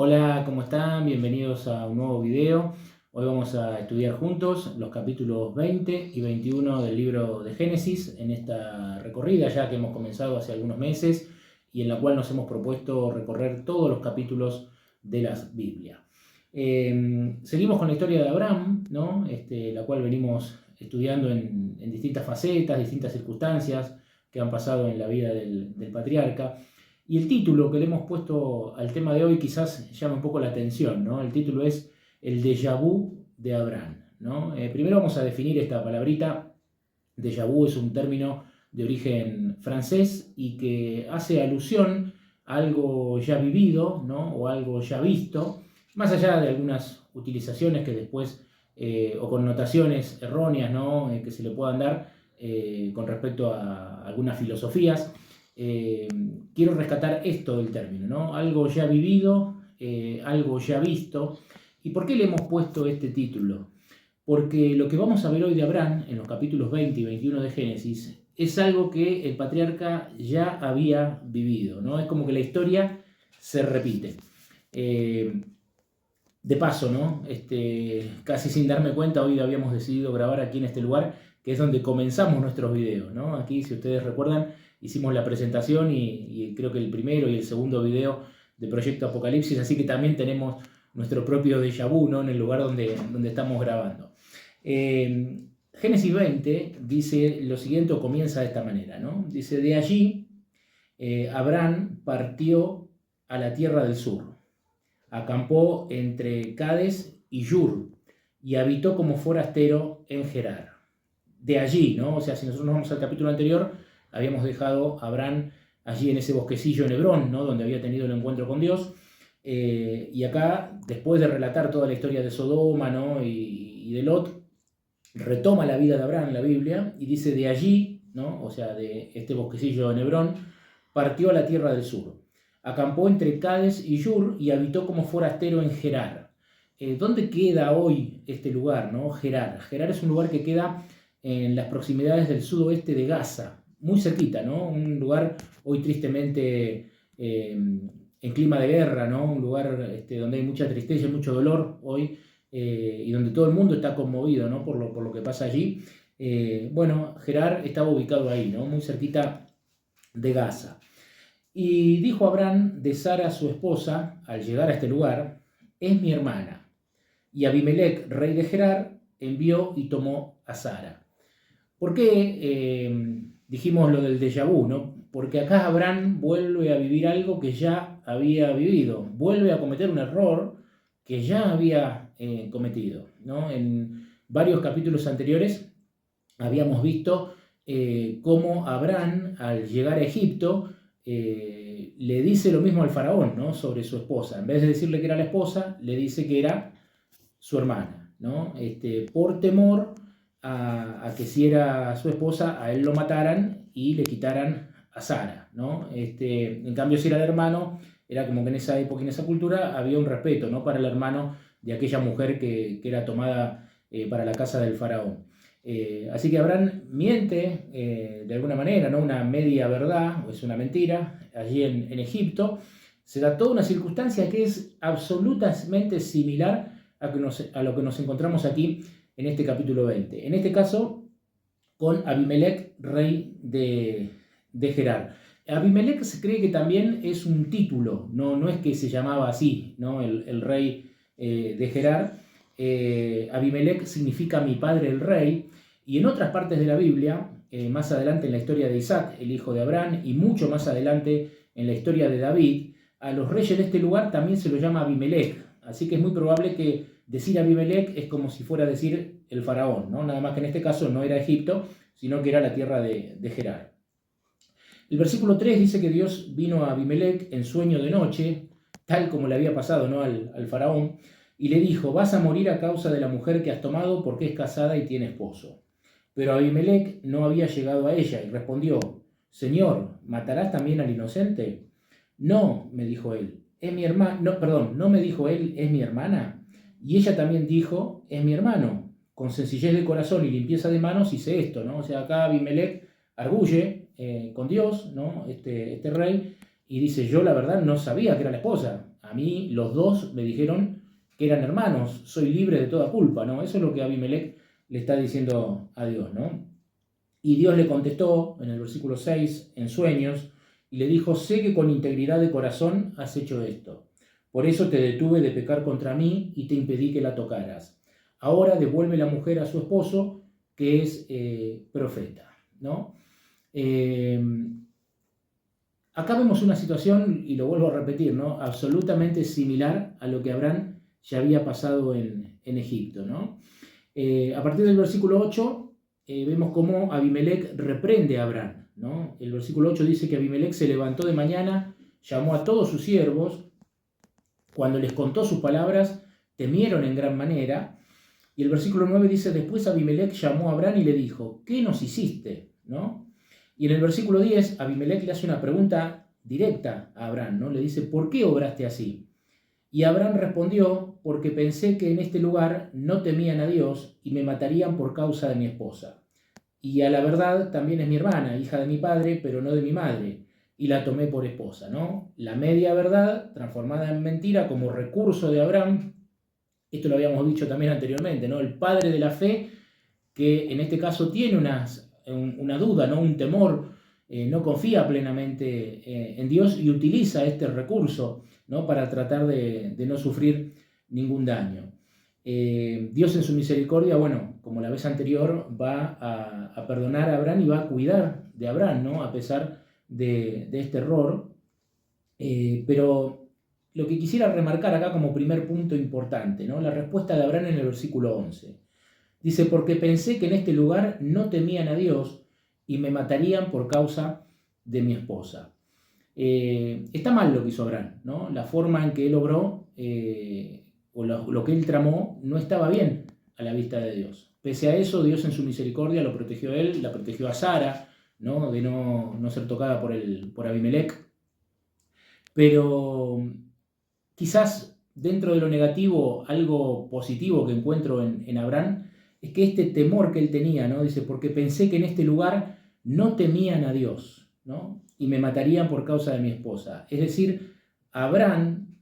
Hola, ¿cómo están? Bienvenidos a un nuevo video. Hoy vamos a estudiar juntos los capítulos 20 y 21 del libro de Génesis en esta recorrida ya que hemos comenzado hace algunos meses y en la cual nos hemos propuesto recorrer todos los capítulos de la Biblia. Seguimos con la historia de Abraham, ¿no? La cual venimos estudiando en distintas facetas, distintas circunstancias que han pasado en la vida del patriarca. Y el título que le hemos puesto al tema de hoy quizás llame un poco la atención, ¿no? El título es El déjà vu de Abraham, ¿no? Primero vamos a definir esta palabrita. Déjà vu es un término de origen francés y que hace alusión a algo ya vivido, ¿no? O algo ya visto, más allá de algunas utilizaciones que después o connotaciones erróneas, ¿no? Que se le puedan dar con respecto a algunas filosofías. Quiero rescatar esto del término, ¿no? Algo ya vivido, algo ya visto. ¿Y por qué le hemos puesto este título? Porque lo que vamos a ver hoy de Abraham, en los capítulos 20 y 21 de Génesis, es algo que el patriarca ya había vivido, ¿no? Es como que la historia se repite. De paso, ¿no? Casi sin darme cuenta, hoy habíamos decidido grabar aquí en este lugar, que es donde comenzamos nuestros videos, ¿no? Aquí, si ustedes recuerdan, hicimos la presentación y creo que el primero y el segundo video de Proyecto Apocalipsis, así que también tenemos nuestro propio déjà vu, ¿no? En el lugar donde estamos grabando. Génesis 20 dice lo siguiente, o comienza de esta manera, ¿no? Dice, de allí Abraham partió a la tierra del sur, acampó entre Cades y Shur y habitó como forastero en Gerar. De allí, ¿no? O sea, si nosotros nos vamos al capítulo anterior, habíamos dejado a Abraham allí en ese bosquecillo en Hebrón, ¿no? Donde había tenido el encuentro con Dios. Y acá, después de relatar toda la historia de Sodoma, ¿no? y de Lot, retoma la vida de Abraham en la Biblia y dice de allí, ¿no? O sea, de este bosquecillo en Hebrón, partió a la tierra del sur. Acampó entre Cades y Shur y habitó como forastero en Gerar. ¿Dónde queda hoy este lugar, ¿no? Gerar. Gerar es un lugar que queda en las proximidades del sudoeste de Gaza, muy cerquita, ¿no? Un lugar hoy tristemente en clima de guerra, ¿no? Un lugar donde hay mucha tristeza y mucho dolor hoy, y donde todo el mundo está conmovido, ¿no? por lo que pasa allí. Bueno, Gerar estaba ubicado ahí, ¿no? Muy cerquita de Gaza. Y dijo Abraham de Sara, su esposa, al llegar a este lugar, es mi hermana. Y Abimelec, rey de Gerar, envió y tomó a Sara. ¿Por qué dijimos lo del déjà vu, ¿no? Porque acá Abraham vuelve a vivir algo que ya había vivido, vuelve a cometer un error que ya había cometido, ¿no? En varios capítulos anteriores habíamos visto cómo Abraham, al llegar a Egipto, le dice lo mismo al faraón, ¿no? Sobre su esposa. En vez de decirle que era la esposa, le dice que era su hermana, ¿no? Por temor a que si era su esposa, a él lo mataran y le quitaran a Sara, ¿no? En cambio, si era el hermano, era como que en esa época, en esa cultura, había un respeto, ¿no? Para el hermano de aquella mujer que era tomada para la casa del faraón. Así que Abraham miente de alguna manera, ¿no? Una media verdad, o es una mentira, allí en Egipto. Se da toda una circunstancia que es absolutamente similar a lo que nos encontramos aquí en este capítulo 20. En este caso, con Abimelec, rey de Gerar. Abimelec se cree que también es un título, no es que se llamaba así, ¿no? el rey de Gerar. Abimelec significa mi padre el rey, y en otras partes de la Biblia, más adelante en la historia de Isaac, el hijo de Abraham, y mucho más adelante en la historia de David, a los reyes de este lugar también se los llama Abimelec. Así que es muy probable que decir Abimelec es como si fuera decir el faraón, ¿no? Nada más que en este caso no era Egipto, sino que era la tierra de Gerar. El versículo 3 dice que Dios vino a Abimelec en sueño de noche, tal como le había pasado, ¿no? al faraón, y le dijo, vas a morir a causa de la mujer que has tomado porque es casada y tiene esposo. Pero Abimelec no había llegado a ella y respondió, Señor, ¿matarás también al inocente? No, me dijo él, es mi hermana, no, perdón, no me dijo él, es mi hermana. Y ella también dijo, es mi hermano. Con sencillez de corazón y limpieza de manos hice esto, ¿no? O sea, acá Abimelec arguye con Dios, ¿no? Este rey, Y dice, yo la verdad no sabía que era la esposa. A mí los dos me dijeron que eran hermanos, soy libre de toda culpa, ¿no? Eso es lo que Abimelech le está diciendo a Dios, ¿no? Y Dios le contestó en el versículo 6, en sueños, y le dijo, sé que con integridad de corazón has hecho esto. Por eso te detuve de pecar contra mí y te impedí que la tocaras. Ahora devuelve la mujer a su esposo, que es profeta, ¿no? Acá vemos una situación, y lo vuelvo a repetir, ¿no? Absolutamente similar a lo que Abraham ya había pasado en Egipto, ¿no? A partir del versículo 8 vemos cómo Abimelech reprende a Abraham, ¿no? El versículo 8 dice que Abimelech se levantó de mañana, llamó a todos sus siervos, cuando les contó sus palabras, temieron en gran manera. Y el versículo 9 dice, después Abimelech llamó a Abraham y le dijo, ¿qué nos hiciste? ¿No? Y en el versículo 10, Abimelech le hace una pregunta directa a Abraham, ¿no? Le dice, ¿por qué obraste así? Y Abraham respondió, porque pensé que en este lugar no temían a Dios y me matarían por causa de mi esposa. Y a la verdad también es mi hermana, hija de mi padre, pero no de mi madre, y la tomé por esposa, ¿no? La media verdad, transformada en mentira como recurso de Abraham. Esto lo habíamos dicho también anteriormente, ¿no? El padre de la fe, que en este caso tiene una duda, ¿no? Un temor, no confía plenamente en Dios y utiliza este recurso, ¿no? Para tratar de no sufrir ningún daño. Dios en su misericordia, bueno, como la vez anterior, va a perdonar a Abraham y va a cuidar de Abraham, ¿no? A pesar de este error. Pero lo que quisiera remarcar acá como primer punto importante, ¿no? La respuesta de Abraham en el versículo 11. Dice, porque pensé que en este lugar no temían a Dios y me matarían por causa de mi esposa. Está mal lo que hizo Abraham, ¿no? La forma en que él obró o lo que él tramó no estaba bien a la vista de Dios. Pese a eso, Dios en su misericordia lo protegió a él, la protegió a Sara, ¿no? De no ser tocada por Abimelech. Pero quizás dentro de lo negativo, algo positivo que encuentro en Abraham es que este temor que él tenía, ¿no? Dice, porque pensé que en este lugar no temían a Dios, ¿no? Y me matarían por causa de mi esposa. Es decir, Abraham,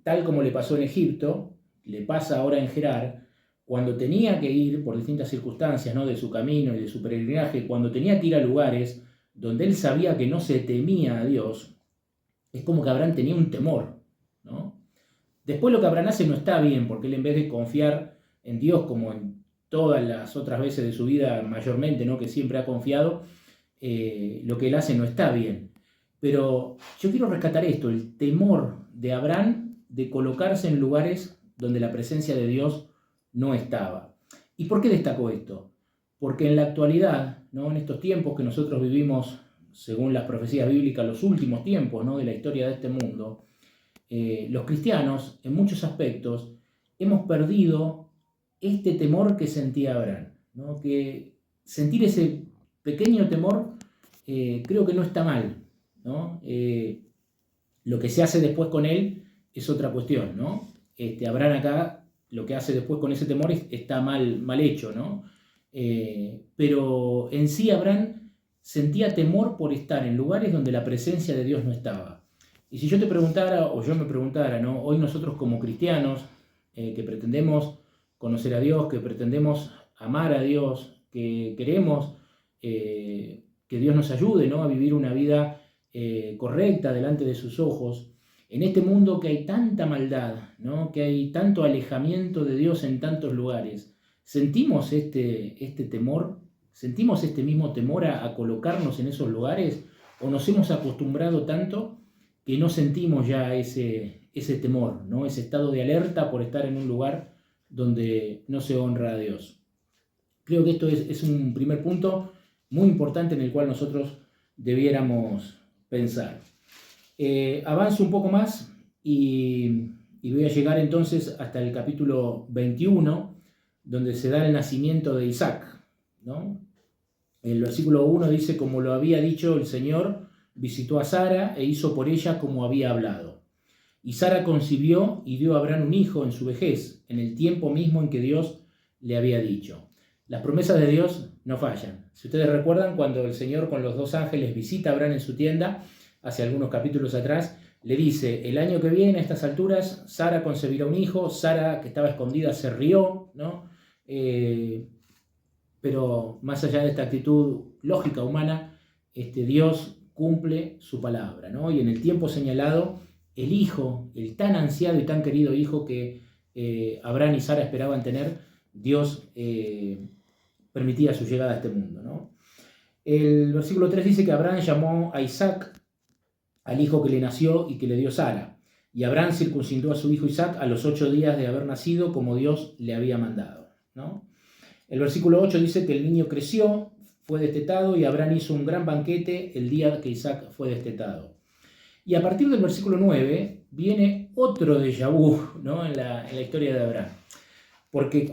tal como le pasó en Egipto, le pasa ahora en Gerar, cuando tenía que ir por distintas circunstancias, ¿no? De su camino y de su peregrinaje, cuando tenía que ir a lugares donde él sabía que no se temía a Dios, es como que Abraham tenía un temor, ¿no? Después lo que Abraham hace no está bien, porque él en vez de confiar en Dios como en todas las otras veces de su vida mayormente, ¿no? Que siempre ha confiado, lo que él hace no está bien. Pero yo quiero rescatar esto, el temor de Abraham de colocarse en lugares donde la presencia de Dios no estaba. ¿Y por qué destaco esto? Porque en la actualidad, ¿no? En estos tiempos que nosotros vivimos, según las profecías bíblicas, los últimos tiempos, ¿no? De la historia de este mundo, los cristianos, en muchos aspectos, hemos perdido este temor que sentía Abraham, ¿no? Que sentir ese pequeño temor creo que no está mal, ¿no? Lo que se hace después con él es otra cuestión, ¿no? Abraham acá, lo que hace después con ese temor está mal hecho, ¿no? Pero en sí Abraham sentía temor por estar en lugares donde la presencia de Dios no estaba. Y si yo te preguntara, o yo me preguntara, ¿no? Hoy nosotros como cristianos, que pretendemos conocer a Dios, que pretendemos amar a Dios, que queremos que Dios nos ayude, ¿no? A vivir una vida correcta delante de sus ojos, en este mundo que hay tanta maldad, ¿no? Que hay tanto alejamiento de Dios en tantos lugares, ¿sentimos este temor? ¿Sentimos este mismo temor a colocarnos en esos lugares? ¿O nos hemos acostumbrado tanto que no sentimos ya ese temor, ¿no? Ese estado de alerta por estar en un lugar donde no se honra a Dios? Creo que esto es un primer punto muy importante en el cual nosotros debiéramos pensar. Avanzo un poco más y voy a llegar entonces hasta el capítulo 21, donde se da el nacimiento de Isaac, ¿no? El versículo 1 dice, como lo había dicho el Señor, visitó a Sara e hizo por ella como había hablado. Y Sara concibió y dio a Abraham un hijo en su vejez, en el tiempo mismo en que Dios le había dicho. Las promesas de Dios no fallan. Si ustedes recuerdan, cuando el Señor con los dos ángeles visita a Abraham en su tienda, hace algunos capítulos atrás, le dice, el año que viene, a estas alturas, Sara concebirá un hijo. Sara, que estaba escondida, se rió, ¿no? Pero más allá de esta actitud lógica humana, Dios cumple su palabra, ¿no? Y en el tiempo señalado, el hijo, el tan ansiado y tan querido hijo que Abraham y Sara esperaban tener, Dios permitía su llegada a este mundo, ¿no? El versículo 3 dice que Abraham llamó a Isaac al hijo que le nació y que le dio Sara. Y Abraham circuncidó a su hijo Isaac a los 8 días de haber nacido, como Dios le había mandado, ¿no? El versículo 8 dice que el niño creció, fue destetado, y Abraham hizo un gran banquete el día que Isaac fue destetado. Y a partir del versículo 9 viene otro déjà vu, ¿no? en la historia de Abraham. Porque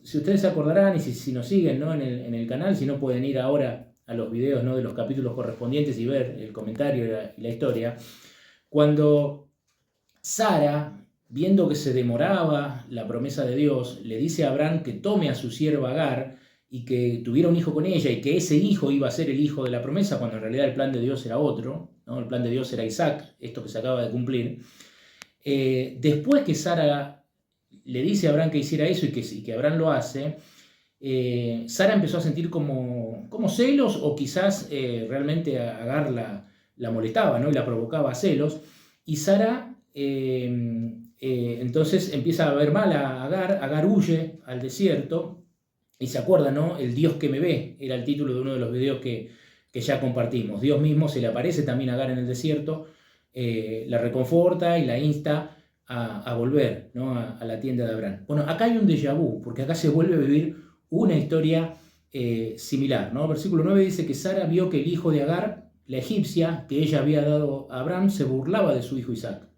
si ustedes se acordarán, y si nos siguen, ¿no? en el canal, si no pueden ir ahora a los videos, ¿no? de los capítulos correspondientes y ver el comentario y la historia, cuando Sara, viendo que se demoraba la promesa de Dios, le dice a Abraham que tome a su sierva Agar y que tuviera un hijo con ella, y que ese hijo iba a ser el hijo de la promesa, cuando en realidad el plan de Dios era otro, ¿no? El plan de Dios era Isaac, esto que se acaba de cumplir. Después que Sara le dice a Abraham que hiciera eso y que Abraham lo hace, Sara empezó a sentir como celos, o quizás realmente a Agar la molestaba, ¿no? Y la provocaba a celos, y Sara entonces empieza a ver mal a Agar. Agar huye al desierto, y se acuerda, ¿no? El Dios que me ve era el título de uno de los videos que ya compartimos. Dios mismo se le aparece también a Agar en el desierto, la reconforta y la insta a volver, ¿no? a la tienda de Abraham. Bueno, acá hay un déjà vu, porque acá se vuelve a vivir una historia similar, ¿no? Versículo 9 dice que Sara vio que el hijo de Agar, la egipcia, que ella había dado a Abraham, se burlaba de su hijo Isaac.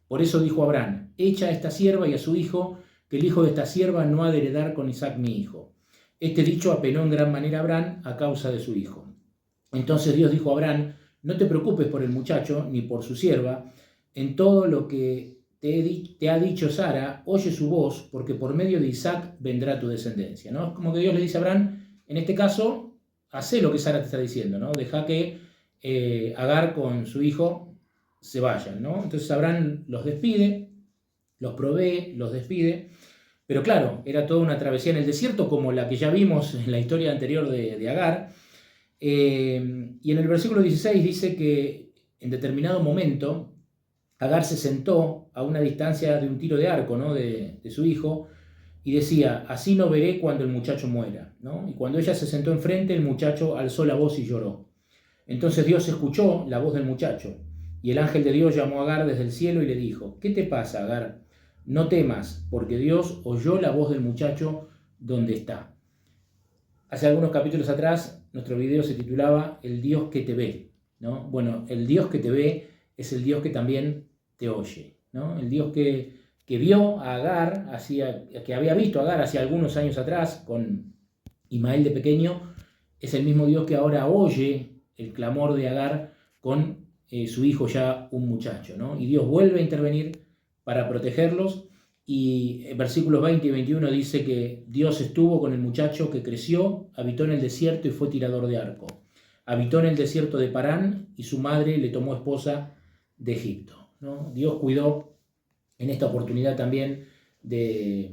Por eso dijo Abraham, echa a esta sierva y a su hijo, que el hijo de esta sierva no ha de heredar con Isaac mi hijo. Este dicho apenó en gran manera a Abraham a causa de su hijo. Entonces Dios dijo a Abraham, no te preocupes por el muchacho ni por su sierva, en todo lo que te ha dicho Sara, oye su voz, porque por medio de Isaac vendrá tu descendencia, ¿no? Es como que Dios le dice a Abraham, en este caso, hacé lo que Sara te está diciendo, ¿no? Deja que Agar con su hijo se vayan, ¿no? Entonces Abraham los despide, los provee, los despide, pero claro, era toda una travesía en el desierto, como la que ya vimos en la historia anterior de Agar. Y en el versículo 16 dice que en determinado momento Agar se sentó a una distancia de un tiro de arco, ¿no? de su hijo, y decía, así no veré cuando el muchacho muera, ¿no? Y cuando ella se sentó enfrente, el muchacho alzó la voz y lloró. Entonces Dios escuchó la voz del muchacho, y el ángel de Dios llamó a Agar desde el cielo y le dijo, ¿qué te pasa, Agar? No temas, porque Dios oyó la voz del muchacho donde está. Hace algunos capítulos atrás, nuestro video se titulaba El Dios que te ve, ¿no? Bueno, el Dios que te ve es el Dios que también te oye, ¿no? El Dios que vio a Agar, que había visto a Agar hace algunos años atrás con Ismael de pequeño, es el mismo Dios que ahora oye el clamor de Agar con su hijo ya un muchacho, ¿no? Y Dios vuelve a intervenir para protegerlos. Y versículos 20 y 21 dice que Dios estuvo con el muchacho que creció, habitó en el desierto y fue tirador de arco. Habitó en el desierto de Parán y su madre le tomó esposa de Egipto, ¿no? Dios cuidó en esta oportunidad también de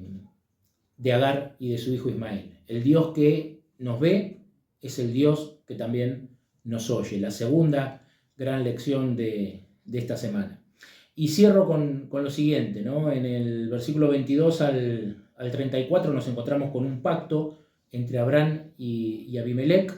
Agar y de su hijo Ismael. El Dios que nos ve es el Dios que también nos oye. La segunda gran lección de esta semana. Y cierro con lo siguiente, ¿no? En el versículo 22 al 34 nos encontramos con un pacto entre Abraham y Abimelech,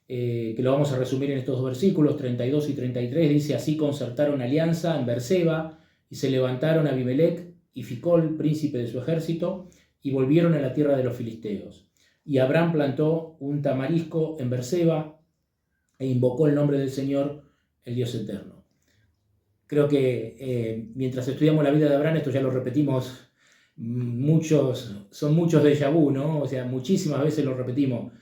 que lo vamos a resumir en estos dos versículos, 32 y 33. Dice, así concertaron alianza en Berseba, y se levantaron Abimelech y Ficol, príncipe de su ejército, y volvieron a la tierra de los filisteos. Y Abraham plantó un tamarisco en Berseba, e invocó el nombre del Señor, el Dios eterno. Creo que mientras estudiamos la vida de Abraham, esto ya lo repetimos son muchos déjà vu, ¿no? O sea, muchísimas veces lo repetimos.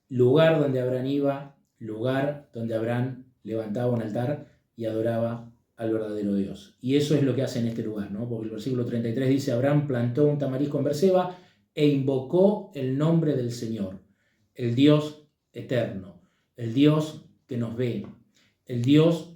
Lugar donde Abraham iba, lugar donde Abraham levantaba un altar y adoraba al verdadero Dios. Y eso es lo que hace en este lugar, ¿no? Porque el versículo 33 dice, Abraham plantó un tamarisco en Berseba e invocó el nombre del Señor, el Dios eterno, el Dios que nos ve, el Dios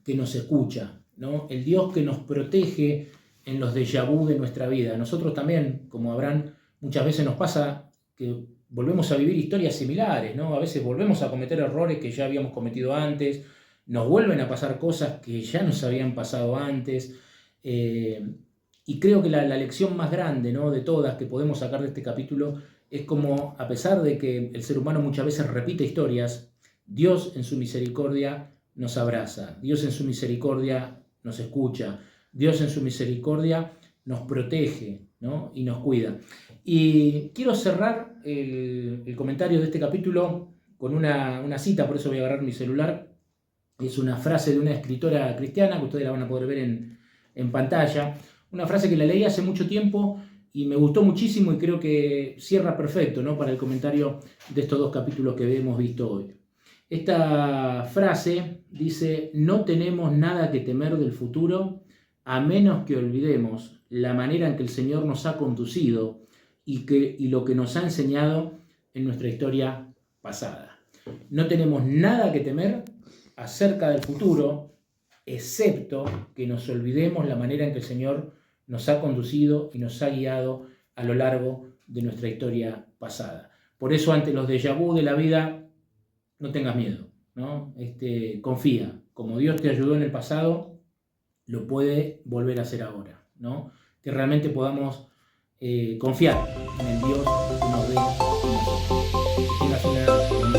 que nos escucha, ¿no? El Dios que nos protege en los déjà vu de nuestra vida. Nosotros también, como Abraham, muchas veces nos pasa que volvemos a vivir historias similares, ¿no? A veces volvemos a cometer errores que ya habíamos cometido antes, nos vuelven a pasar cosas que ya nos habían pasado antes. Y creo que la lección más grande, ¿no?, de todas que podemos sacar de este capítulo es como, a pesar de que el ser humano muchas veces repite historias, Dios en su misericordia nos abraza, Dios en su misericordia nos escucha, Dios en su misericordia nos protege, ¿no?, y nos cuida. Y quiero cerrar el comentario de este capítulo con una cita, por eso voy a agarrar mi celular. Es una frase de una escritora cristiana que ustedes la van a poder ver en pantalla. Una frase que la leí hace mucho tiempo y me gustó muchísimo y creo que cierra perfecto, ¿no?, para el comentario de estos dos capítulos que hemos visto hoy. Esta frase dice: no tenemos nada que temer del futuro a menos que olvidemos la manera en que el Señor nos ha conducido y lo que nos ha enseñado en nuestra historia pasada. No tenemos nada que temer acerca del futuro, excepto que nos olvidemos la manera en que el Señor nos ha conducido y nos ha guiado a lo largo de nuestra historia pasada. Por eso, ante los déjà vu de la vida, no tengas miedo, ¿no? Confía. Como Dios te ayudó en el pasado, lo puede volver a hacer ahora, ¿no? Que realmente podamos confiar en el Dios que nos ve en nosotros. Que tengas una